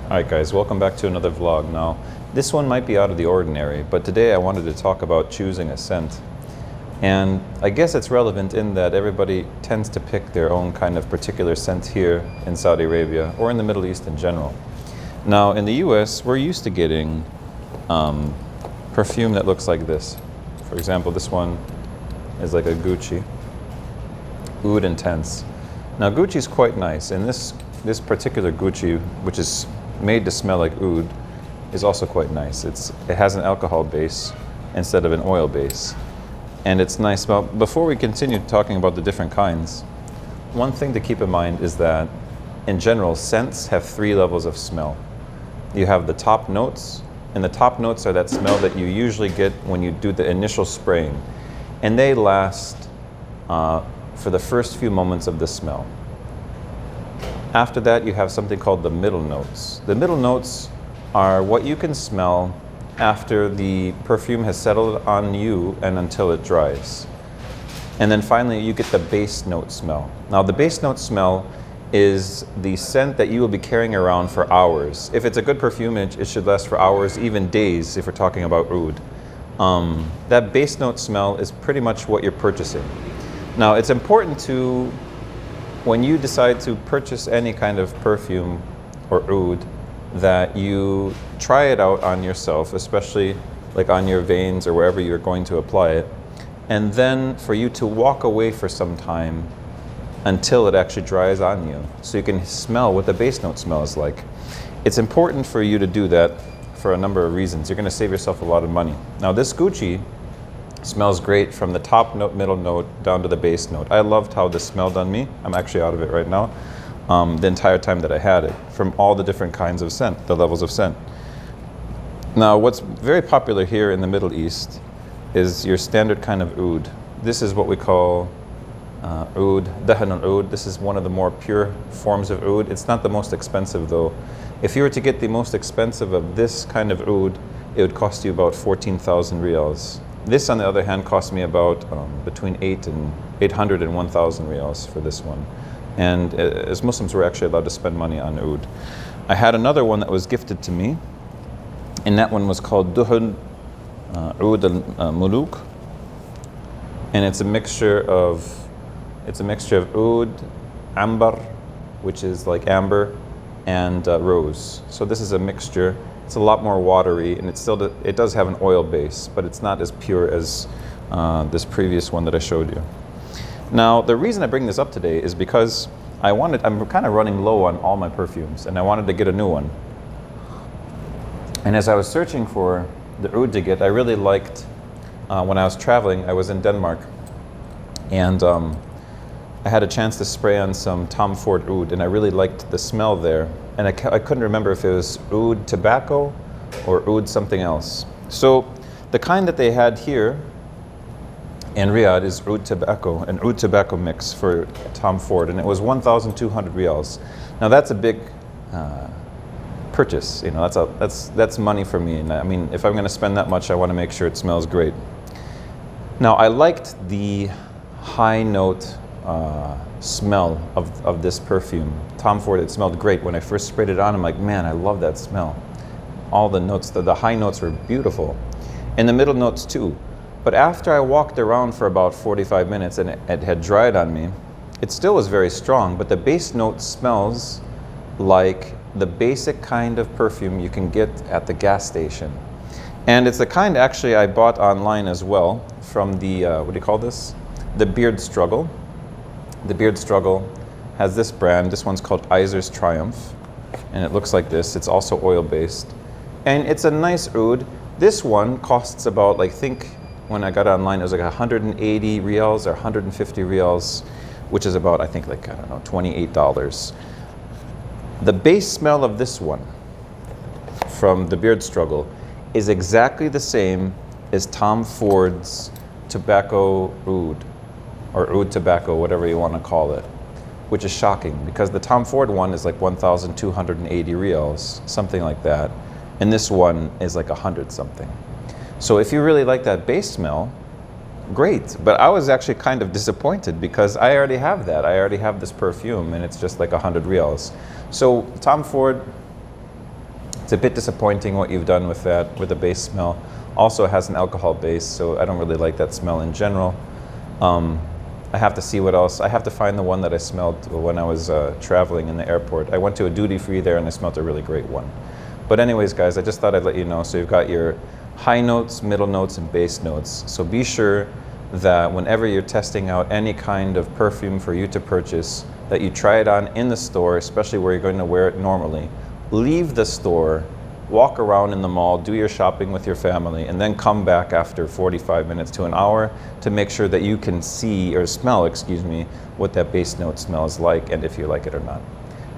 Alright guys, welcome back to another vlog. Now, this one might be out of the ordinary, but today I wanted to talk about choosing a scent. And I guess it's relevant in that everybody tends to pick their own kind of particular scent here in Saudi Arabia, or in the Middle East in general. Now, in the US, we're used to getting perfume that looks like this. For example, this one is like a Gucci Oud Intense. Now, Gucci's quite nice, and this particular Gucci, which is made to smell like oud, is also quite nice. It has an alcohol base instead of an oil base, and it's nice. Well, before we continue talking about the different kinds, one thing to keep in mind is that in general, scents have 3 levels of smell. You have the top notes, and the top notes are that smell that you usually get when you do the initial spraying, and they last for the first few moments of the smell. After that, you have something called the middle notes. The middle notes are what you can smell after the perfume has settled on you and until it dries. And then finally, you get the base note smell. Now, the base note smell is the scent that you will be carrying around for hours. If it's a good perfume, it should last for hours, even days, if we're talking about oud. That base note smell is pretty much what you're purchasing. Now, it's important to, when you decide to purchase any kind of perfume or oud, that you try it out on yourself, especially like on your veins or wherever you're going to apply it, and then for you to walk away for some time until it actually dries on you, so you can smell what the base note smell is like. It's important for you to do that for a number of reasons. You're going to save yourself a lot of money. Now, this Gucci smells great from the top note, middle note, down to the base note. I loved how this smelled on me. I'm actually out of it right now. The entire time that I had it, from all the different kinds of scent, the levels of scent. Now, what's very popular here in the Middle East is your standard kind of oud. This is what we call oud, dahan al-oud. This is one of the more pure forms of oud. It's not the most expensive though. If you were to get the most expensive of this kind of oud, it would cost you about 14,000 riyals. This, on the other hand, cost me about between 800 and 1,000 riyals for this one. And as Muslims, we're actually allowed to spend money on oud. I had another one that was gifted to me, and that one was called Duhun Oud al-Muluk, and it's a mixture of oud, amber, which is like amber, and rose. So this is a mixture. It's a lot more watery, and it does have an oil base, but it's not as pure as this previous one that I showed you. Now, the reason I bring this up today is because I'm kind of running low on all my perfumes, and I wanted to get a new one. And as I was searching for the oud to get, I really liked, when I was traveling, I was in Denmark, and I had a chance to spray on some Tom Ford oud, and I really liked the smell there. And I couldn't remember if it was oud tobacco or oud something else. So the kind that they had here in Riyadh is oud tobacco, an oud tobacco mix for Tom Ford, and it was 1,200 riyals. Now that's a big purchase. You know, that's money for me. And I mean, if I'm going to spend that much, I want to make sure it smells great. Now, I liked the high note smell of this perfume. Tom Ford, it smelled great. When I first sprayed it on, I'm like, man, I love that smell. All the notes, the high notes were beautiful. And the middle notes too. But after I walked around for about 45 minutes and it had dried on me, it still was very strong, but the base note smells like the basic kind of perfume you can get at the gas station. And it's the kind actually I bought online as well from the, what do you call this? The Beard Struggle. The Beard Struggle has this brand. This one's called Iser's Triumph, and it looks like this. It's also oil-based, and it's a nice oud. This one costs about, like, when I got it online, it was like 180 riyals or 150 riyals, which is about, I think, like, I don't know, $28. The base smell of this one from the Beard Struggle is exactly the same as Tom Ford's tobacco oud, or oud tobacco, whatever you want to call it, which is shocking because the Tom Ford one is like 1,280 riyals, something like that, and this one is like 100 something. So if you really like that base smell, great. But I was actually kind of disappointed because I already have that. I already have this perfume, and it's just like 100 riyals. So Tom Ford, It's a bit disappointing what you've done with that, with the base smell. Also, it has an alcohol base, so I don't really like that smell in general. I have to see what else. I have to find the one that I smelled when I was traveling in the airport. I went to a duty-free there and I smelled a really great one. But anyways, guys, I just thought I'd let you know. So you've got your high notes, middle notes, and base notes. So be sure that whenever you're testing out any kind of perfume for you to purchase, that you try it on in the store, especially where you're going to wear it normally. Leave the store, walk around in the mall, do your shopping with your family, and then come back after 45 minutes to an hour to make sure that you can see, or smell, excuse me, what that base note smells like and if you like it or not.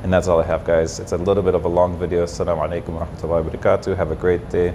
And that's all I have, guys. It's a little bit of a long video. Assalamu alaikum wa rahmatullahi wa barakatuh. Have a great day.